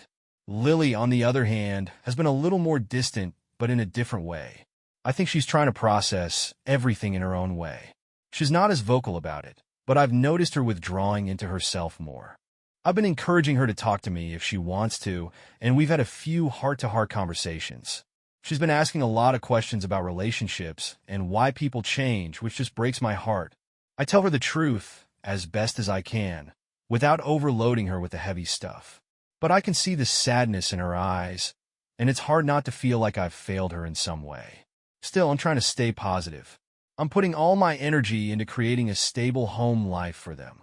Lily, on the other hand, has been a little more distant, but in a different way. I think she's trying to process everything in her own way. She's not as vocal about it, but I've noticed her withdrawing into herself more. I've been encouraging her to talk to me if she wants to, and we've had a few heart-to-heart conversations. She's been asking a lot of questions about relationships and why people change, which just breaks my heart. I tell her the truth, as best as I can, without overloading her with the heavy stuff. But I can see the sadness in her eyes, and it's hard not to feel like I've failed her in some way. Still, I'm trying to stay positive. I'm putting all my energy into creating a stable home life for them.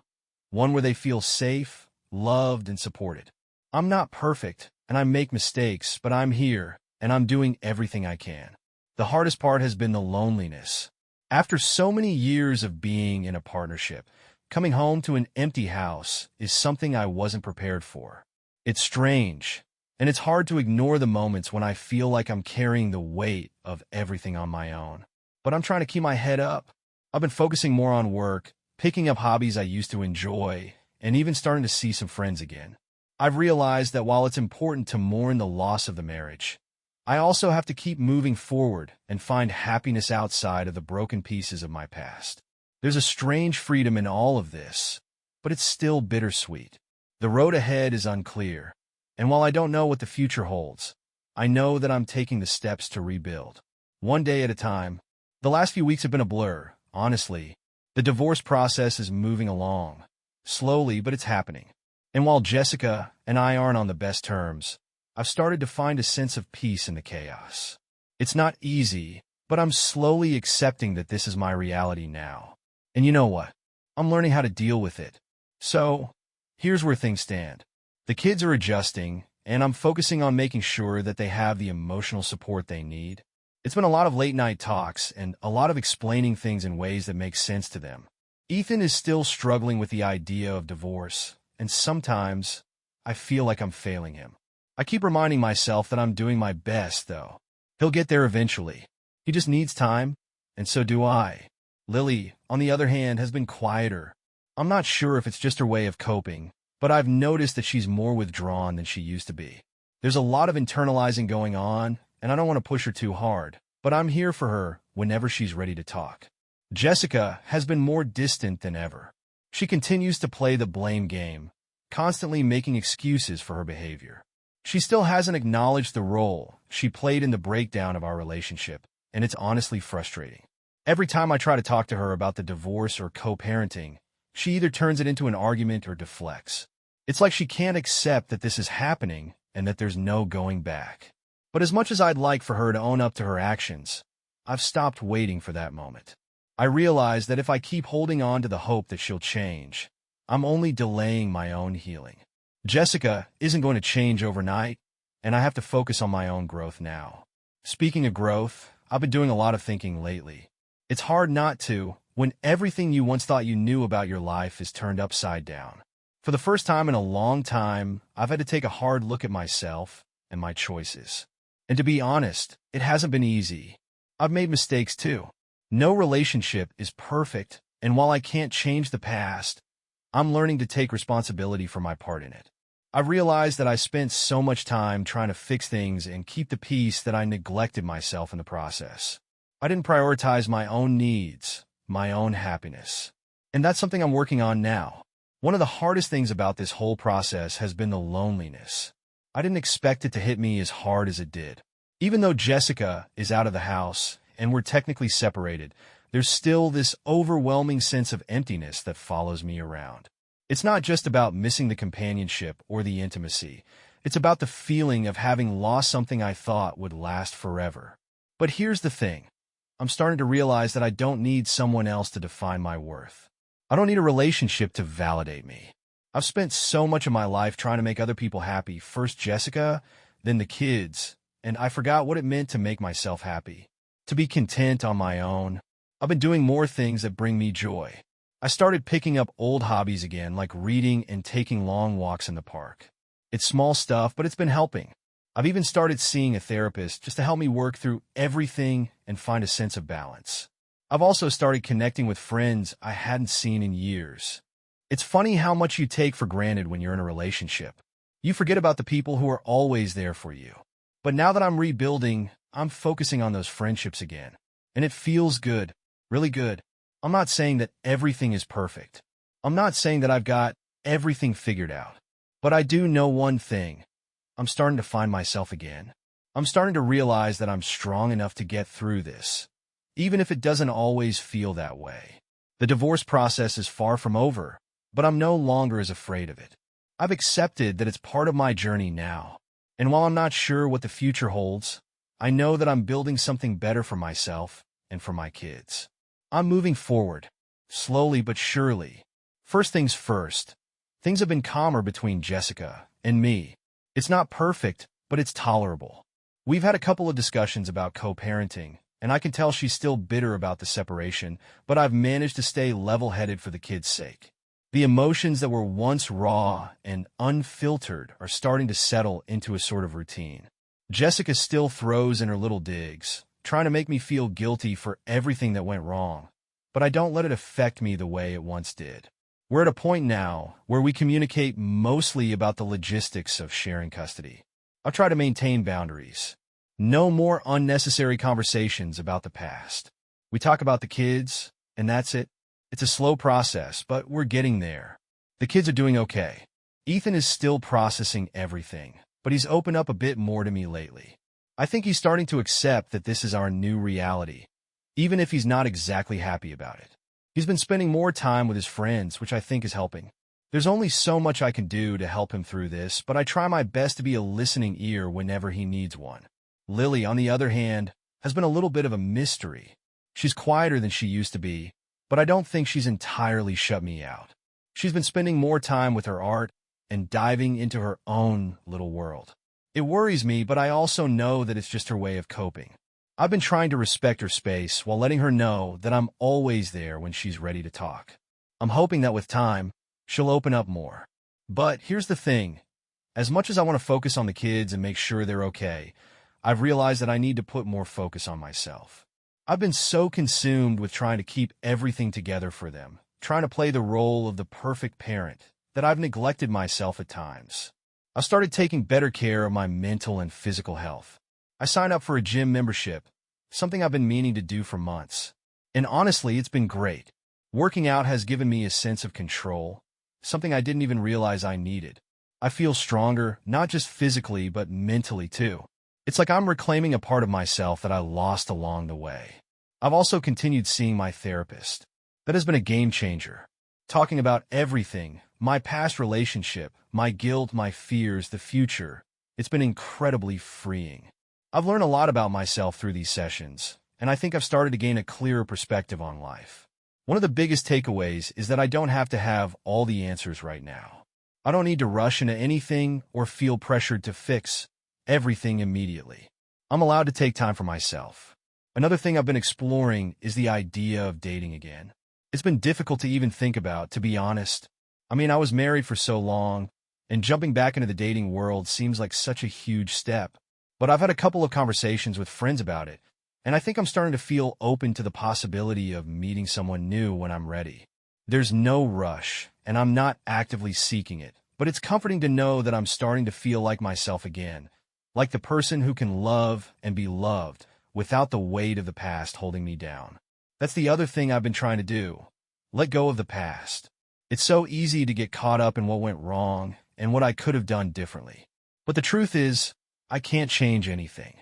One where they feel safe, loved, and supported. I'm not perfect, and I make mistakes, but I'm here, and I'm doing everything I can. The hardest part has been the loneliness. After so many years of being in a partnership, coming home to an empty house is something I wasn't prepared for. It's strange, And it's hard to ignore the moments when I feel like I'm carrying the weight of everything on my own. But I'm trying to keep my head up. I've been focusing more on work, picking up hobbies I used to enjoy, and even starting to see some friends again. I've realized that while it's important to mourn the loss of the marriage, I also have to keep moving forward and find happiness outside of the broken pieces of my past. There's a strange freedom in all of this, but it's still bittersweet. The road ahead is unclear, and while I don't know what the future holds, I know that I'm taking the steps to rebuild, one day at a time. The last few weeks have been a blur, honestly. The divorce process is moving along, slowly, but it's happening. And while Jessica and I aren't on the best terms, I've started to find a sense of peace in the chaos. It's not easy, but I'm slowly accepting that this is my reality now. And you know what? I'm learning how to deal with it. So, here's where things stand. The kids are adjusting, and I'm focusing on making sure that they have the emotional support they need. It's been a lot of late-night talks and a lot of explaining things in ways that make sense to them. Ethan is still struggling with the idea of divorce, and sometimes I feel like I'm failing him. I keep reminding myself that I'm doing my best, though. He'll get there eventually. He just needs time, and so do I. Lily, on the other hand, has been quieter. I'm not sure if it's just her way of coping, but I've noticed that she's more withdrawn than she used to be. There's a lot of internalizing going on, and I don't want to push her too hard, but I'm here for her whenever she's ready to talk. Jessica has been more distant than ever. She continues to play the blame game, constantly making excuses for her behavior. She still hasn't acknowledged the role she played in the breakdown of our relationship, and it's honestly frustrating. Every time I try to talk to her about the divorce or co-parenting, she either turns it into an argument or deflects. It's like she can't accept that this is happening and that there's no going back. But as much as I'd like for her to own up to her actions, I've stopped waiting for that moment. I realize that if I keep holding on to the hope that she'll change, I'm only delaying my own healing. Jessica isn't going to change overnight, and I have to focus on my own growth now. Speaking of growth, I've been doing a lot of thinking lately. It's hard not to when everything you once thought you knew about your life is turned upside down. For the first time in a long time, I've had to take a hard look at myself and my choices. And to be honest, it hasn't been easy. I've made mistakes too. No relationship is perfect, and while I can't change the past, I'm learning to take responsibility for my part in it. I've realized that I spent so much time trying to fix things and keep the peace that I neglected myself in the process. I didn't prioritize my own needs, my own happiness. And that's something I'm working on now. One of the hardest things about this whole process has been the loneliness. I didn't expect it to hit me as hard as it did. Even though Jessica is out of the house and we're technically separated, there's still this overwhelming sense of emptiness that follows me around. It's not just about missing the companionship or the intimacy. It's about the feeling of having lost something I thought would last forever. But here's the thing. I'm starting to realize that I don't need someone else to define my worth. I don't need a relationship to validate me. I've spent so much of my life trying to make other people happy, first Jessica, then the kids, and I forgot what it meant to make myself happy, to be content on my own. I've been doing more things that bring me joy. I started picking up old hobbies again, like reading and taking long walks in the park. It's small stuff, but it's been helping. I've even started seeing a therapist just to help me work through everything and find a sense of balance. I've also started connecting with friends I hadn't seen in years. It's funny how much you take for granted when you're in a relationship. You forget about the people who are always there for you. But now that I'm rebuilding, I'm focusing on those friendships again. And it feels good, really good. I'm not saying that everything is perfect. I'm not saying that I've got everything figured out. But I do know one thing. I'm starting to find myself again. I'm starting to realize that I'm strong enough to get through this, even if it doesn't always feel that way. The divorce process is far from over, but I'm no longer as afraid of it. I've accepted that it's part of my journey now. And while I'm not sure what the future holds, I know that I'm building something better for myself and for my kids. I'm moving forward, slowly but surely. First things first, things have been calmer between Jessica and me. It's not perfect, but it's tolerable. We've had a couple of discussions about co-parenting, and I can tell she's still bitter about the separation, but I've managed to stay level-headed for the kids' sake. The emotions that were once raw and unfiltered are starting to settle into a sort of routine. Jessica still throws in her little digs, trying to make me feel guilty for everything that went wrong, but I don't let it affect me the way it once did. We're at a point now where we communicate mostly about the logistics of sharing custody. I'll try to maintain boundaries. No more unnecessary conversations about the past. We talk about the kids, and that's it. It's a slow process, but we're getting there. The kids are doing okay. Ethan is still processing everything, but he's opened up a bit more to me lately. I think he's starting to accept that this is our new reality, even if he's not exactly happy about it. He's been spending more time with his friends, which I think is helping. There's only so much I can do to help him through this, but I try my best to be a listening ear whenever he needs one. Lily, on the other hand, has been a little bit of a mystery. She's quieter than she used to be, but I don't think she's entirely shut me out. She's been spending more time with her art and diving into her own little world. It worries me, but I also know that it's just her way of coping. I've been trying to respect her space while letting her know that I'm always there when she's ready to talk. I'm hoping that with time, she'll open up more. But here's the thing. As much as I want to focus on the kids and make sure they're okay, I've realized that I need to put more focus on myself. I've been so consumed with trying to keep everything together for them, trying to play the role of the perfect parent, that I've neglected myself at times. I've started taking better care of my mental and physical health. I signed up for a gym membership, something I've been meaning to do for months. And honestly, it's been great. Working out has given me a sense of control, something I didn't even realize I needed. I feel stronger, not just physically, but mentally too. It's like I'm reclaiming a part of myself that I lost along the way. I've also continued seeing my therapist. That has been a game changer. Talking about everything, my past relationship, my guilt, my fears, the future. It's been incredibly freeing. I've learned a lot about myself through these sessions, and I think I've started to gain a clearer perspective on life. One of the biggest takeaways is that I don't have to have all the answers right now. I don't need to rush into anything or feel pressured to fix everything immediately. I'm allowed to take time for myself. Another thing I've been exploring is the idea of dating again. It's been difficult to even think about, to be honest. I was married for so long, and jumping back into the dating world seems like such a huge step. But I've had a couple of conversations with friends about it, and I think I'm starting to feel open to the possibility of meeting someone new when I'm ready. There's no rush, and I'm not actively seeking it, but it's comforting to know that I'm starting to feel like myself again, like the person who can love and be loved without the weight of the past holding me down. That's the other thing I've been trying to do. Let go of the past. It's so easy to get caught up in what went wrong and what I could have done differently. But the truth is, I can't change anything.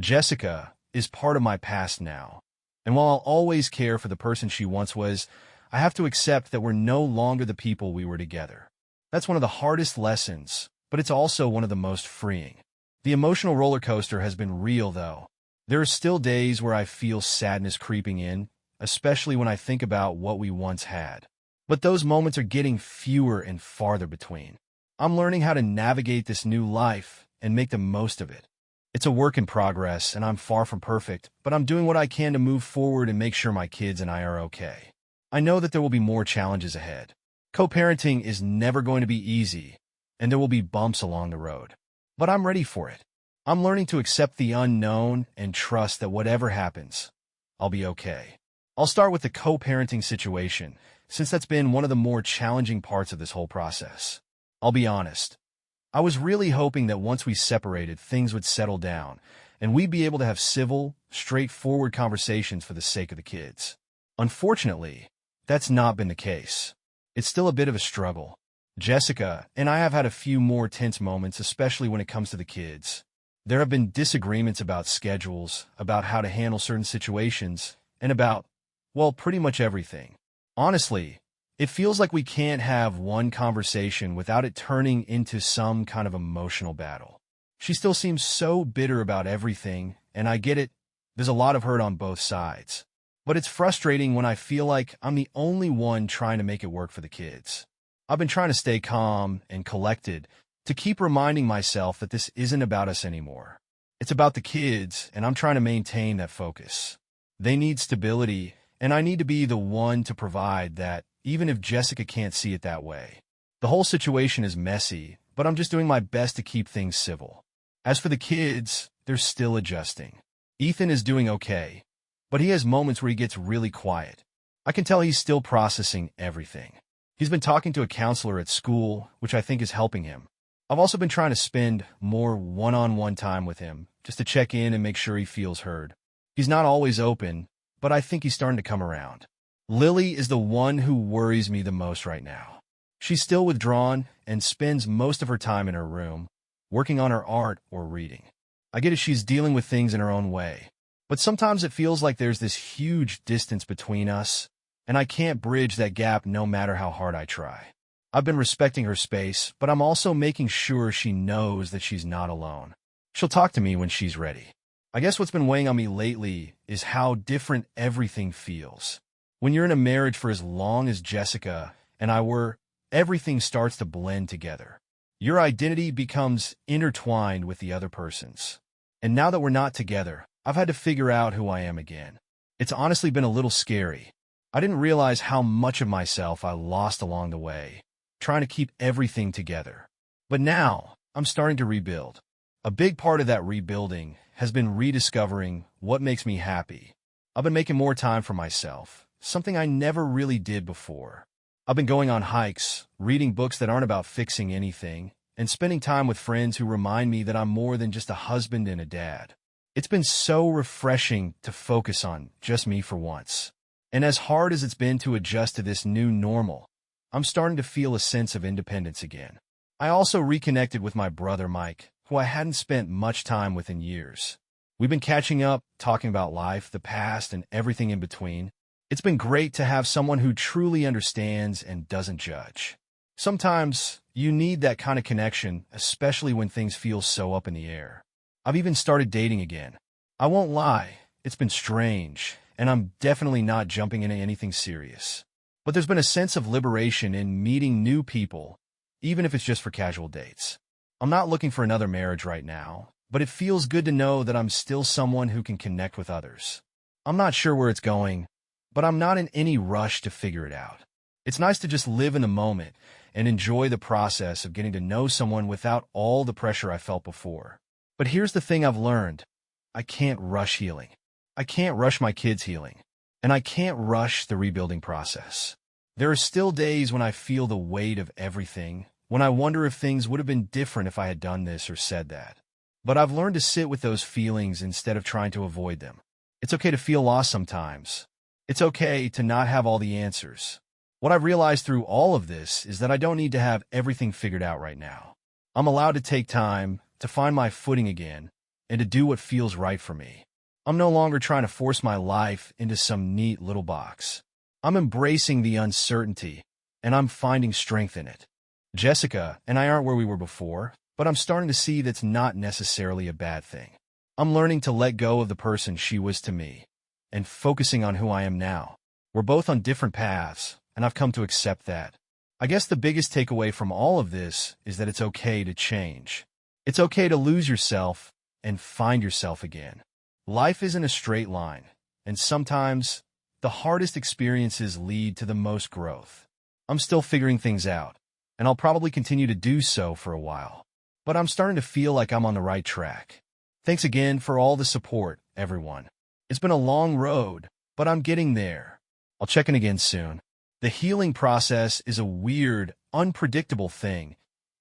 Jessica is part of my past now, and while I'll always care for the person she once was, I have to accept that we're no longer the people we were together. That's one of the hardest lessons, but it's also one of the most freeing. The emotional roller coaster has been real, though. There are still days where I feel sadness creeping in, especially when I think about what we once had. But those moments are getting fewer and farther between. I'm learning how to navigate this new life and make the most of it. It's a work in progress, and I'm far from perfect, but I'm doing what I can to move forward and make sure my kids and I are okay. I know that there will be more challenges ahead. Co-parenting is never going to be easy, and there will be bumps along the road. But I'm ready for it. I'm learning to accept the unknown and trust that whatever happens, I'll be okay. I'll start with the co-parenting situation, since that's been one of the more challenging parts of this whole process. I'll be honest. I was really hoping that once we separated, things would settle down, and we'd be able to have civil, straightforward conversations for the sake of the kids. Unfortunately, that's not been the case. It's still a bit of a struggle. Jessica and I have had a few more tense moments, especially when it comes to the kids. There have been disagreements about schedules, about how to handle certain situations, and about, well, pretty much everything. Honestly, it feels like we can't have one conversation without it turning into some kind of emotional battle. She still seems so bitter about everything, and I get it. There's a lot of hurt on both sides. But it's frustrating when I feel like I'm the only one trying to make it work for the kids. I've been trying to stay calm and collected to keep reminding myself that this isn't about us anymore. It's about the kids, and I'm trying to maintain that focus. They need stability, and I need to be the one to provide that, even if Jessica can't see it that way. The whole situation is messy, but I'm just doing my best to keep things civil. As for the kids, they're still adjusting. Ethan is doing okay, but he has moments where he gets really quiet. I can tell he's still processing everything. He's been talking to a counselor at school, which I think is helping him. I've also been trying to spend more one-on-one time with him, just to check in and make sure he feels heard. He's not always open, but I think he's starting to come around. Lily is the one who worries me the most right now. She's still withdrawn and spends most of her time in her room, working on her art or reading. I get it, she's dealing with things in her own way, but sometimes it feels like there's this huge distance between us, and I can't bridge that gap no matter how hard I try. I've been respecting her space, but I'm also making sure she knows that she's not alone. She'll talk to me when she's ready. I guess what's been weighing on me lately is how different everything feels. When you're in a marriage for as long as Jessica and I were, everything starts to blend together. Your identity becomes intertwined with the other person's. And now that we're not together, I've had to figure out who I am again. It's honestly been a little scary. I didn't realize how much of myself I lost along the way, trying to keep everything together. But now, I'm starting to rebuild. A big part of that rebuilding has been rediscovering what makes me happy. I've been making more time for myself, something I never really did before. I've been going on hikes, reading books that aren't about fixing anything, and spending time with friends who remind me that I'm more than just a husband and a dad. It's been so refreshing to focus on just me for once. And as hard as it's been to adjust to this new normal, I'm starting to feel a sense of independence again. I also reconnected with my brother Mike, who I hadn't spent much time with in years. We've been catching up, talking about life, the past, and everything in between. It's been great to have someone who truly understands and doesn't judge. Sometimes you need that kind of connection, especially when things feel so up in the air. I've even started dating again. I won't lie, it's been strange, and I'm definitely not jumping into anything serious. But there's been a sense of liberation in meeting new people, even if it's just for casual dates. I'm not looking for another marriage right now, but it feels good to know that I'm still someone who can connect with others. I'm not sure where it's going, but I'm not in any rush to figure it out. It's nice to just live in the moment and enjoy the process of getting to know someone without all the pressure I felt before. But here's the thing I've learned. I can't rush healing. I can't rush my kids' healing. And I can't rush the rebuilding process. There are still days when I feel the weight of everything, when I wonder if things would have been different if I had done this or said that. But I've learned to sit with those feelings instead of trying to avoid them. It's okay to feel lost sometimes. It's okay to not have all the answers. What I've realized through all of this is that I don't need to have everything figured out right now. I'm allowed to take time to find my footing again and to do what feels right for me. I'm no longer trying to force my life into some neat little box. I'm embracing the uncertainty, and I'm finding strength in it. Jessica and I aren't where we were before, but I'm starting to see that's not necessarily a bad thing. I'm learning to let go of the person she was to me and focusing on who I am now. We're both on different paths, and I've come to accept that. I guess the biggest takeaway from all of this is that it's okay to change. It's okay to lose yourself and find yourself again. Life isn't a straight line, and sometimes the hardest experiences lead to the most growth. I'm still figuring things out, and I'll probably continue to do so for a while. But I'm starting to feel like I'm on the right track. Thanks again for all the support, everyone. It's been a long road, but I'm getting there. I'll check in again soon. The healing process is a weird, unpredictable thing.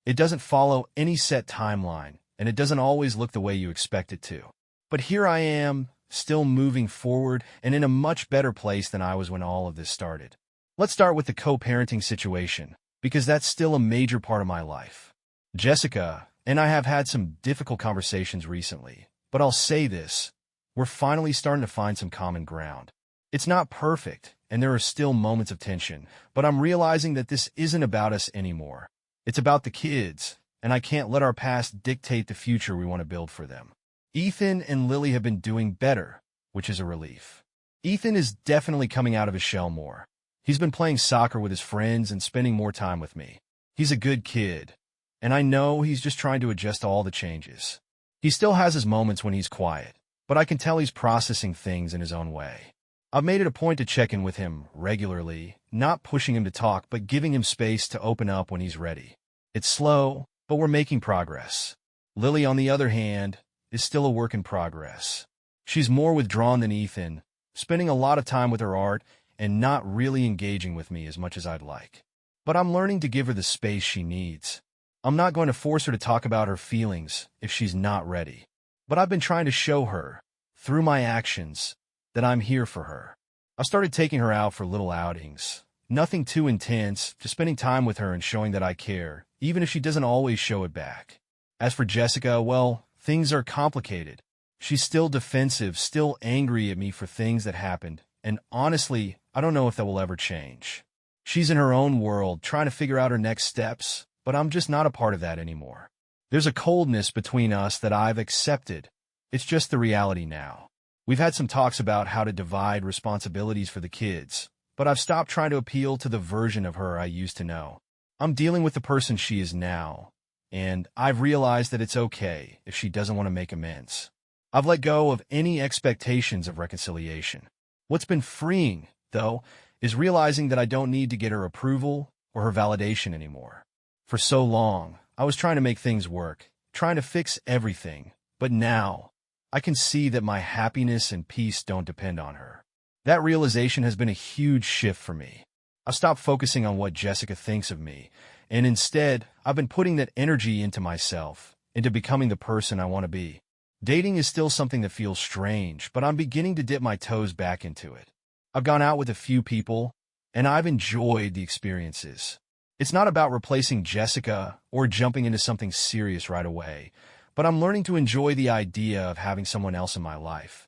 It doesn't follow any set timeline, and it doesn't always look the way you expect it to. But here I am, still moving forward and in a much better place than I was when all of this started. Let's start with the co-parenting situation, because that's still a major part of my life. Jessica and I have had some difficult conversations recently, but I'll say this, we're finally starting to find some common ground. It's not perfect, and there are still moments of tension, but I'm realizing that this isn't about us anymore. It's about the kids, and I can't let our past dictate the future we want to build for them. Ethan and Lily have been doing better, which is a relief. Ethan is definitely coming out of his shell more. He's been playing soccer with his friends and spending more time with me. He's a good kid, and I know he's just trying to adjust to all the changes. He still has his moments when he's quiet, but I can tell he's processing things in his own way. I've made it a point to check in with him regularly, not pushing him to talk, but giving him space to open up when he's ready. It's slow, but we're making progress. Lily, on the other hand, is still a work in progress. She's more withdrawn than Ethan, spending a lot of time with her art and not really engaging with me as much as I'd like. But I'm learning to give her the space she needs. I'm not going to force her to talk about her feelings if she's not ready. But I've been trying to show her, through my actions, that I'm here for her. I've started taking her out for little outings. Nothing too intense, just spending time with her and showing that I care, even if she doesn't always show it back. As for Jessica, well, things are complicated. She's still defensive, still angry at me for things that happened, and honestly, I don't know if that will ever change. She's in her own world, trying to figure out her next steps, but I'm just not a part of that anymore. There's a coldness between us that I've accepted. It's just the reality now. We've had some talks about how to divide responsibilities for the kids, but I've stopped trying to appeal to the version of her I used to know. I'm dealing with the person she is now, and I've realized that it's okay if she doesn't want to make amends. I've let go of any expectations of reconciliation. What's been freeing, though, is realizing that I don't need to get her approval or her validation anymore. For so long, I was trying to make things work, trying to fix everything, but now, I can see that my happiness and peace don't depend on her. That realization has been a huge shift for me. I've stopped focusing on what Jessica thinks of me, and instead, I've been putting that energy into myself, into becoming the person I want to be. Dating is still something that feels strange, but I'm beginning to dip my toes back into it. I've gone out with a few people, and I've enjoyed the experiences. It's not about replacing Jessica or jumping into something serious right away, but I'm learning to enjoy the idea of having someone else in my life,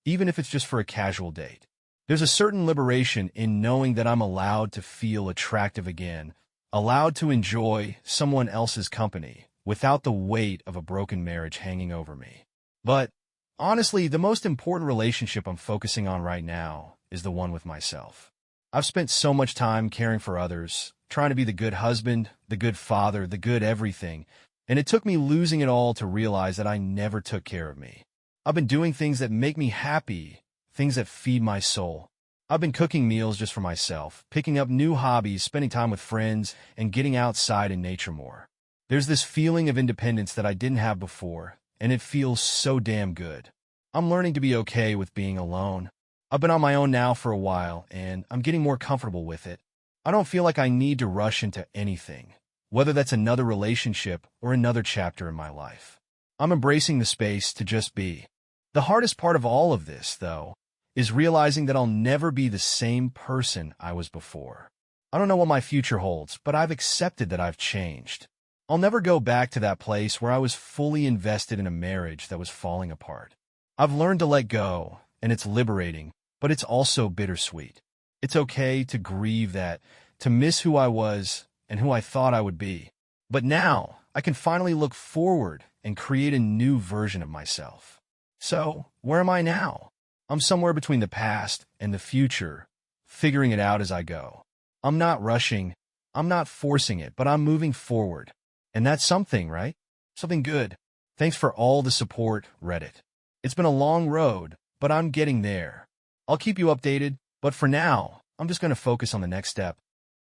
even if it's just for a casual date. There's a certain liberation in knowing that I'm allowed to feel attractive again, allowed to enjoy someone else's company without the weight of a broken marriage hanging over me. But honestly, the most important relationship I'm focusing on right now is the one with myself. I've spent so much time caring for others, trying to be the good husband, the good father, the good everything, and it took me losing it all to realize that I never took care of me. I've been doing things that make me happy, things that feed my soul. I've been cooking meals just for myself, picking up new hobbies, spending time with friends, and getting outside in nature more. There's this feeling of independence that I didn't have before, and it feels so damn good. I'm learning to be okay with being alone. I've been on my own now for a while, and I'm getting more comfortable with it. I don't feel like I need to rush into anything, whether that's another relationship or another chapter in my life. I'm embracing the space to just be. The hardest part of all of this, though, is realizing that I'll never be the same person I was before. I don't know what my future holds, but I've accepted that I've changed. I'll never go back to that place where I was fully invested in a marriage that was falling apart. I've learned to let go, and it's liberating, but it's also bittersweet. It's okay to grieve that, to miss who I was and who I thought I would be. But now, I can finally look forward and create a new version of myself. So, where am I now? I'm somewhere between the past and the future, figuring it out as I go. I'm not rushing, I'm not forcing it, but I'm moving forward. And that's something, right? Something good. Thanks for all the support, Reddit. It's been a long road, but I'm getting there. I'll keep you updated, but for now, I'm just going to focus on the next step.